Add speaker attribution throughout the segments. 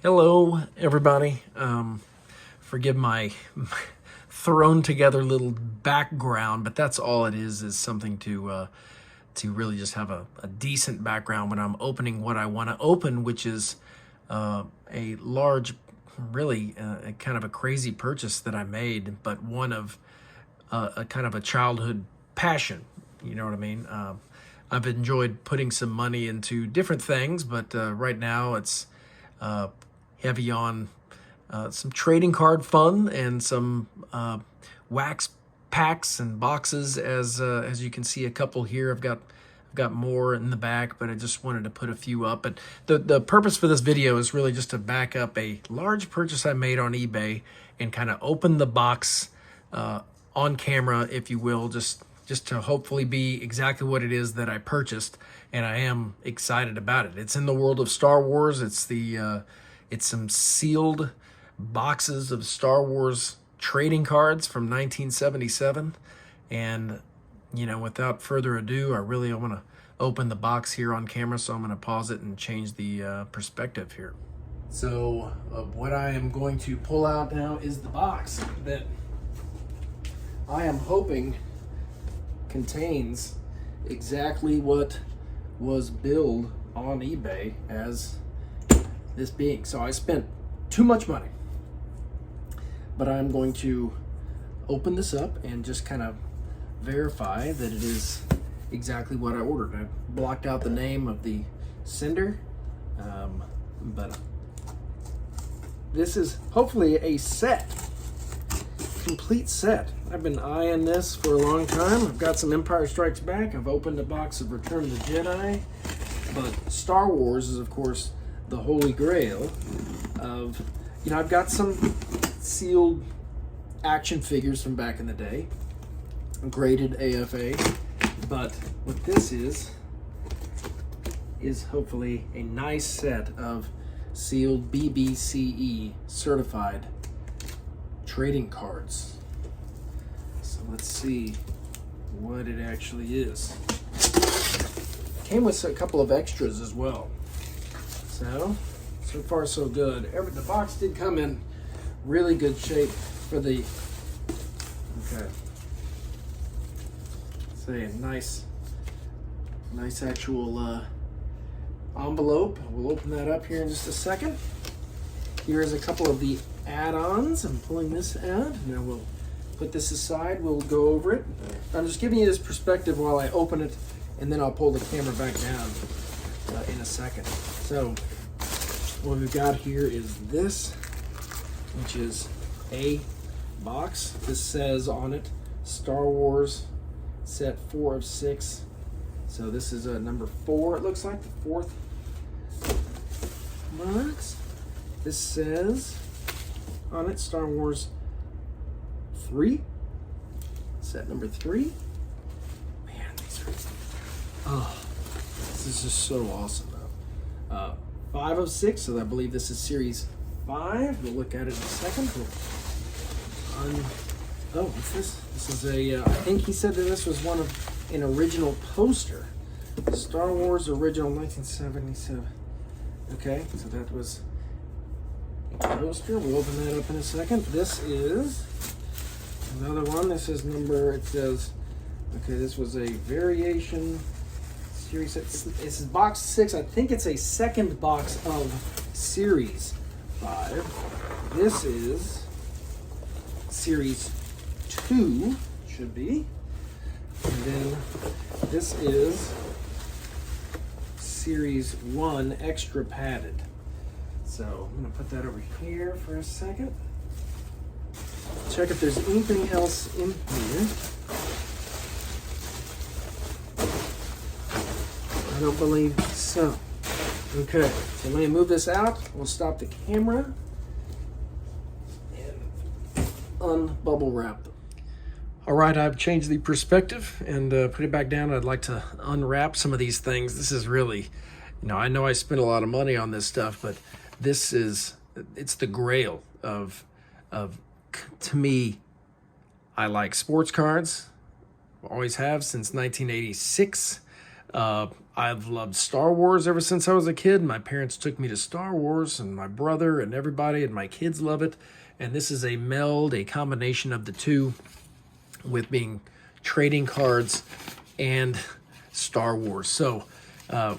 Speaker 1: Hello, everybody. Forgive my thrown together little background, but that's all it is something to really just have a decent background when I'm opening what I want to open, which is a large, really a kind of a crazy purchase that I made, but one of a kind of a childhood passion. You know what I mean? I've enjoyed putting some money into different things, but right now it's uh, heavy on some trading card fun and some wax packs and boxes. As you can see, a couple here. I've got more in the back, but I just wanted to put a few up. But the purpose for this video is really just to back up a large purchase I made on eBay and kind of open the box on camera, if you will, just to hopefully be exactly what it is that I purchased, and I am excited about it. It's in the world of Star Wars. It's some sealed boxes of Star Wars trading cards from 1977, and without further ado, I want to open the box here on camera, so I'm going to pause it and change the perspective here. So what I am going to pull out now is the box that I am hoping contains exactly what was billed on eBay as this being. So I spent too much money, but I'm going to open this up and just kind of verify that it is exactly what I ordered. I blocked out the name of the sender, but this is hopefully a complete set. I've been eyeing this for a long time. I've got some Empire Strikes Back. I've opened a box of Return of the Jedi. But Star Wars is, of course, the holy grail of, I've got some sealed action figures from back in the day, graded AFA. But what this is hopefully a nice set of sealed BBCE certified trading cards. So let's see what it actually is. Came with a couple of extras as well. So far so good. The box did come in really good shape for the, okay. It's a nice actual envelope. We'll open that up here in just a second. Here's a couple of the add-ons. I'm pulling this out. Now we'll put this aside. We'll go over it. I'm just giving you this perspective while I open it, and then I'll pull the camera back down in a second. So what we've got here is this, which is a box. This says on it, Star Wars set 4 of 6. So this is number 4, it looks like, the 4th box. This says on it Star Wars 3, set number 3. Man, this is just so awesome though. 5 of 6, so I believe this is series 5. We'll look at it in a second. What's this? This is I think he said that this was an original poster. Star Wars original 1977. Okay, so that was a poster. We'll open that up in a second. This is another one. This is it says, okay, this was a variation series. This is box 6. I think it's a second box of series 5. This is series 2, should be. And then this is series 1 extra padded. So I'm gonna put that over here for a second. Check if there's anything else in here. I don't believe so. Okay, so let me move this out. We'll stop the camera and unbubble wrap them. All right, I've changed the perspective and put it back down. I'd like to unwrap some of these things. This is really, I know I spent a lot of money on this stuff, but it's the grail of, to me, I like sports cards. Always have since 1986. I've loved Star Wars ever since I was a kid. My parents took me to Star Wars, and my brother and everybody, and my kids love it. And this is a meld, a combination of the two, with being trading cards and Star Wars. So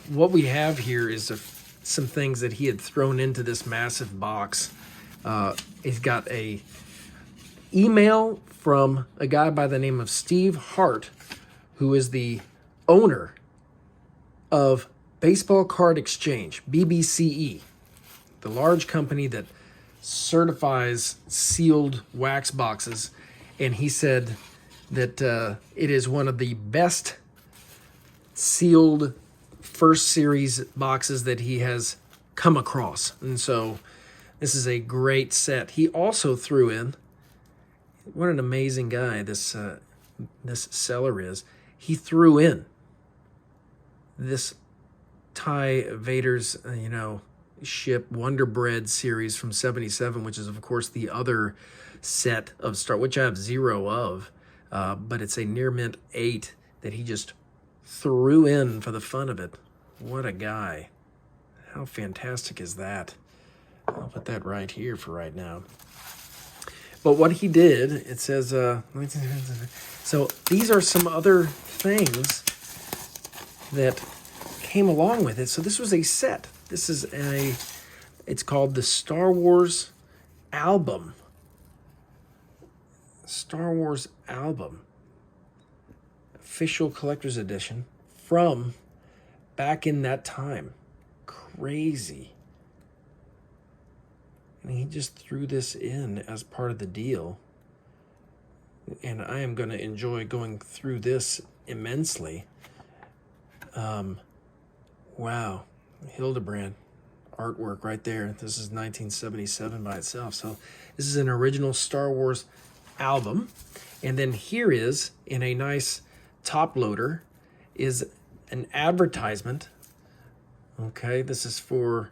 Speaker 1: what we have here is some things that he had thrown into this massive box. He's got a email from a guy by the name of Steve Hart, who is the owner of Baseball Card Exchange, BBCE, the large company that certifies sealed wax boxes. And he said that it is one of the best sealed first series boxes that he has come across. And so this is a great set. He also threw in, what an amazing guy this seller is. He threw in this Ty Vader's, ship Wonder Bread series from '77, which is of course the other set of Star, which I have 0 of, but it's a near mint 8 that he just threw in for the fun of it. What a guy! How fantastic is that? I'll put that right here for right now. But what he did, it says, so these are some other things that came along with it. So this was a set. This is it's called the Star Wars album. Star Wars album. Official collector's edition from back in that time. Crazy. And he just threw this in as part of the deal. And I am going to enjoy going through this immensely. Wow. Hildebrand artwork right there. This is 1977 by itself. So this is an original Star Wars album. And then here is, in a nice top loader, is an advertisement. Okay, this is for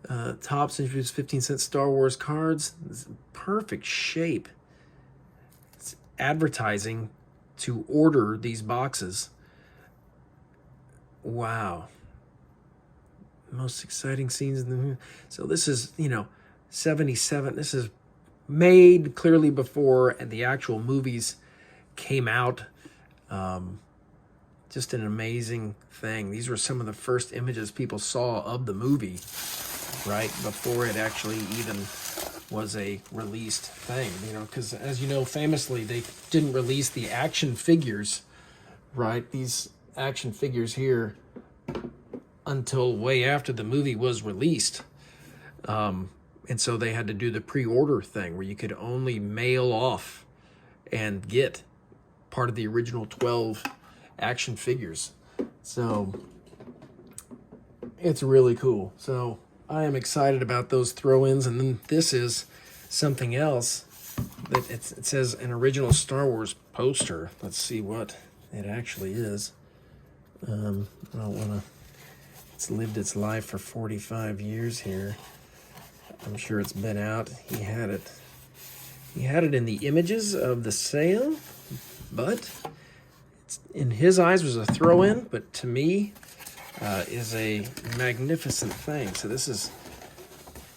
Speaker 1: Topps introduced 15-cent Star Wars cards. This is perfect shape. It's advertising to order these boxes. Wow. Most exciting scenes in the movie. So this is, 77. This is made clearly before the actual movies came out. Just an amazing thing. These were some of the first images people saw of the movie, right, before it actually even was a released thing, because as you know, famously, they didn't release the action figures, right, these action figures here, until way after the movie was released. And so they had to do the pre-order thing where you could only mail off and get part of the original 12 action figures. So it's really cool. So I am excited about those throw-ins. And then this is something else that it says an original Star Wars poster. Let's see what it actually is. I don't want to. It's lived its life for 45 years here. I'm sure it's been out. He had it in the images of the sale, but it's, in his eyes, was a throw-in, but to me is a magnificent thing. So this is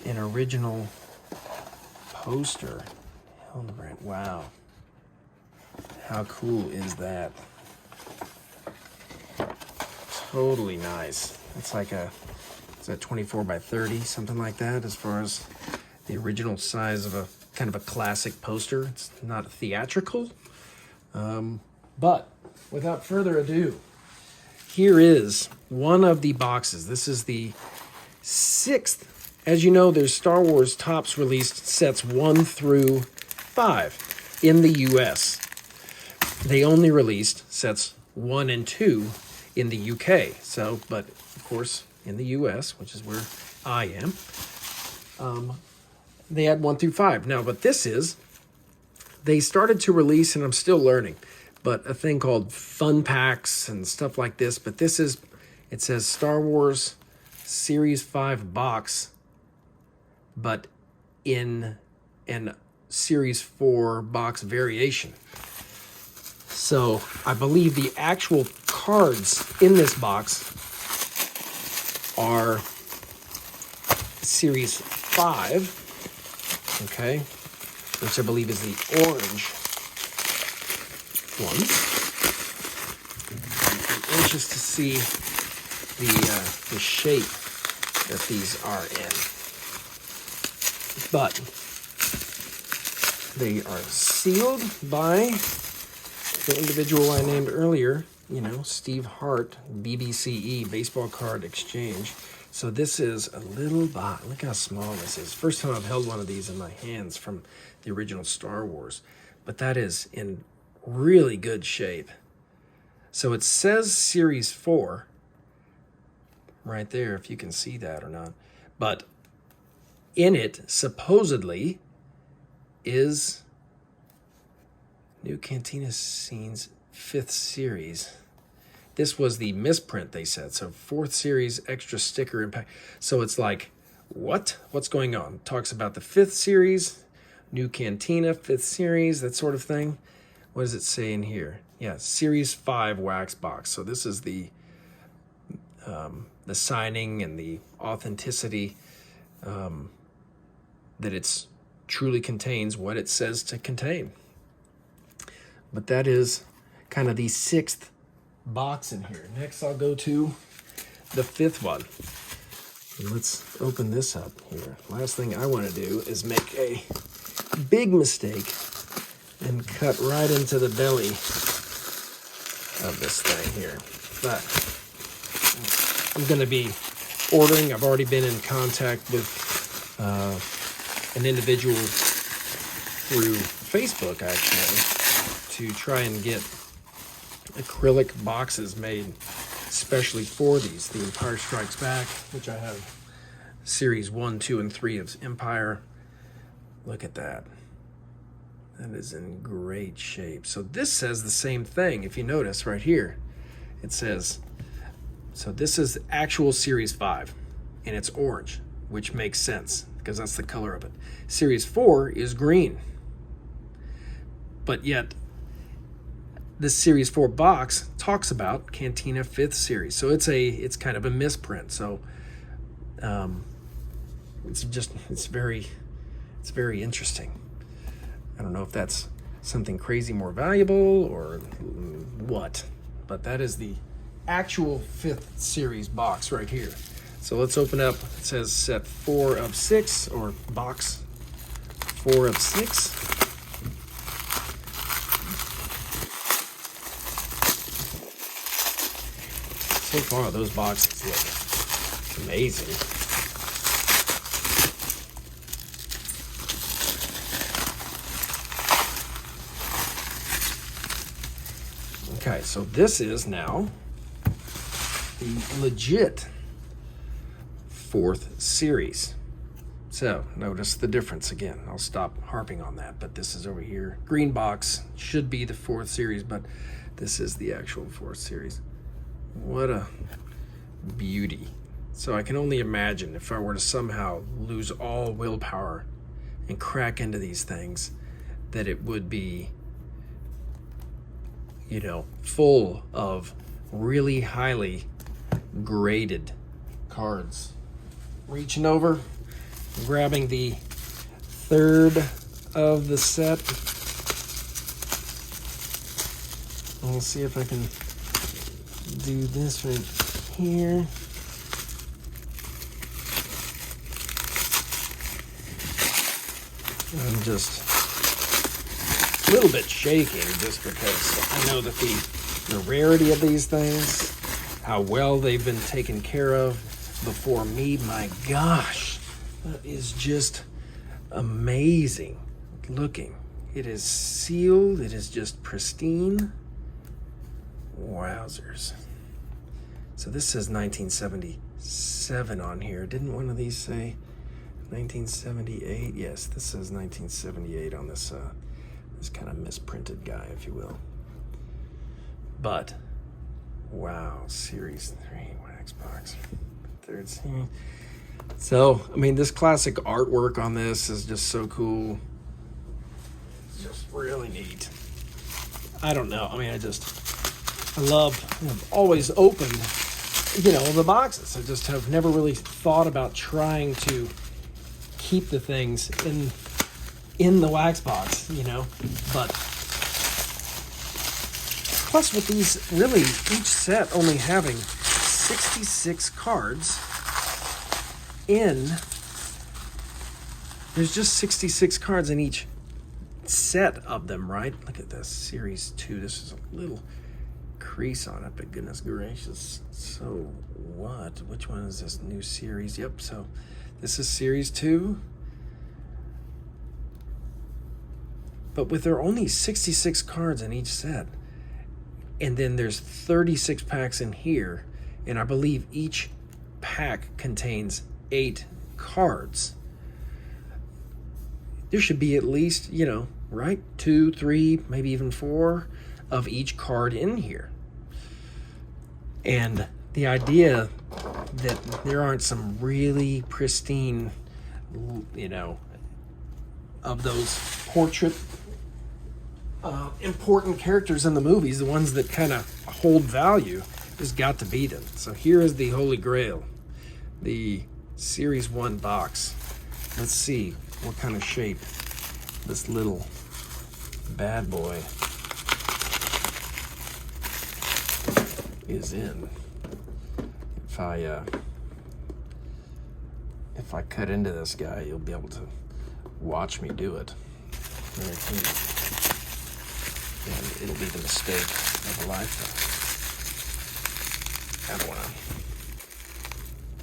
Speaker 1: an original poster. Hildebrand, wow. How cool is that? Totally nice. It's like it's a 24 by 30, something like that, as far as the original size of a kind of a classic poster. It's not theatrical. But without further ado, here is one of the boxes. This is the 6th. As you know, there's Star Wars Topps released sets 1 through 5 in the U.S. They only released sets 1 and 2 in the UK. So, but of course, in the US, which is where I am, they had 1 through 5. Now, but they started to release, and I'm still learning, but a thing called fun packs and stuff like this. But this is, it says Star Wars Series 5 box, but in an Series 4 box variation. So I believe the actual cards in this box are Series 5, okay, which I believe is the orange one. I'm anxious to see the shape that these are in. But they are sealed by the individual I named earlier, you know, Steve Hart, BBCE, Baseball Card Exchange. So this is a little box. Look how small this is. First time I've held one of these in my hands from the original Star Wars. But that is in really good shape. So it says Series 4 right there, if you can see that or not. But in it, supposedly, is New Cantina Scenes 5th Series. This was the misprint, they said. So 4th Series extra sticker impact. So it's like, what? What's going on? Talks about the 5th Series, New Cantina 5th Series, that sort of thing. What does it say in here? Yeah, Series 5 wax box. So this is the signing and the authenticity that it's truly contains what it says to contain. But that is kind of the 6th box in here. Next, I'll go to the 5th one. And let's open this up here. Last thing I want to do is make a big mistake and cut right into the belly of this thing here. But I'm going to be ordering. I've already been in contact with an individual through Facebook, actually, to try and get acrylic boxes made especially for these. The Empire Strikes Back, which I have Series 1, 2, and 3 of Empire. Look at that. That is in great shape. So this says the same thing. If you notice right here, it says, so this is actual Series 5, and it's orange, which makes sense because that's the color of it. Series 4 is green. But yet, this Series 4 box talks about Cantina 5th Series. So it's kind of a misprint. So it's very interesting. I don't know if that's something crazy more valuable or what, but that is the actual 5th Series box right here. So let's open up. It says set 4 of 6, or box 4 of 6. So far, those boxes look amazing. Okay, so this is now the legit 4th Series. So notice the difference again. I'll stop harping on that, but this is over here. Green box should be the 4th Series, but this is the actual 4th Series. What a beauty. So I can only imagine if I were to somehow lose all willpower and crack into these things, that it would be, you know, full of really highly graded cards. Reaching over, grabbing the 3rd of the set. We'll see if I can do this right here. I'm just a little bit shaking just because I know that the rarity of these things, how well they've been taken care of before me. My gosh, that is just amazing looking. It is sealed. It is just pristine. Wowzers. So this says 1977 on here. Didn't one of these say 1978? Yes, this says 1978 on this this kind of misprinted guy, if you will. But wow, Series 3 wax box. 3rd scene. So, I mean, this classic artwork on this is just so cool. It's just really neat. I don't know. I mean, I've always opened, the boxes. I just have never really thought about trying to keep the things in the wax box, but plus with these, really each set only having 66 cards there's just 66 cards in each set of them, right? Look at this, Series 2. This is a little crease on it, but goodness gracious. So what? Which one is this new series? Yep, so this is Series 2. But with there are only 66 cards in each set, and then there's 36 packs in here, and I believe each pack contains 8 cards. There should be at least, right? 2, 3, maybe even 4 of each card in here. And the idea that there aren't some really pristine, of those portrait important characters in the movies, the ones that kind of hold value, has got to beat them. So here is the Holy Grail, the Series 1 box. Let's see what kind of shape this little bad boy is in. If I cut into this guy, you'll be able to watch me do it. And it'll be the mistake of a lifetime. I don't want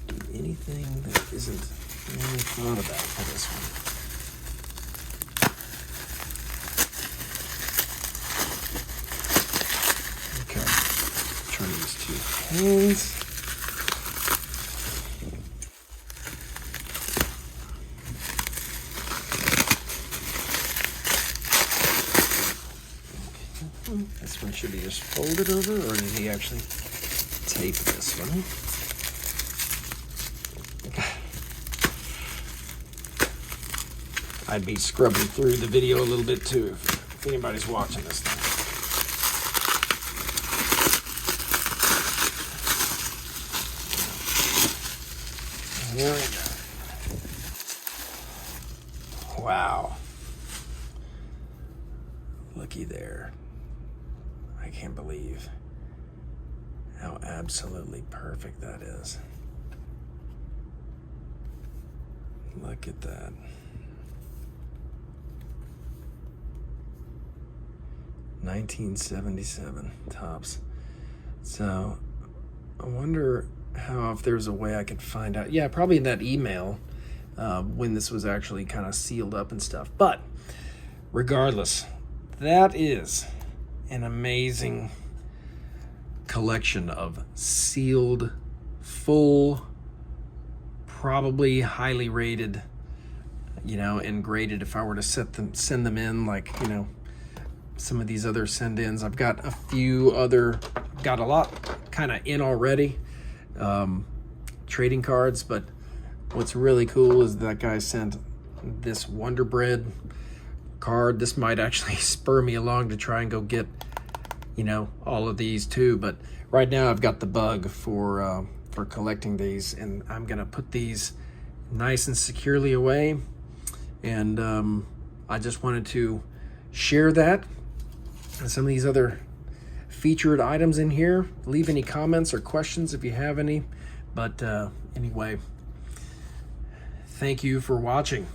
Speaker 1: to do anything that isn't really thought about for this one. Okay, try to use 2 hands. This one should be just folded over, or did he actually tape this one? I'd be scrubbing through the video a little bit too if anybody's watching this thing. Here we go. Wow. Looky there. I can't believe how absolutely perfect that is. Look at that. $1977 tops. So I wonder if there's a way I could find out. Yeah, probably in that email when this was actually kind of sealed up and stuff. But regardless, that is an amazing collection of sealed, full, probably highly rated, and graded if I were to send them in, like, some of these other send-ins. I've got a few other, got a lot kind of in already, trading cards, but what's really cool is that guy sent this Wonder Bread card. This might actually spur me along to try and go get, all of these too, but right now I've got the bug for collecting these, and I'm gonna put these nice and securely away, and I just wanted to share that and some of these other featured items in here. Leave any comments or questions if you have any, but anyway, thank you for watching.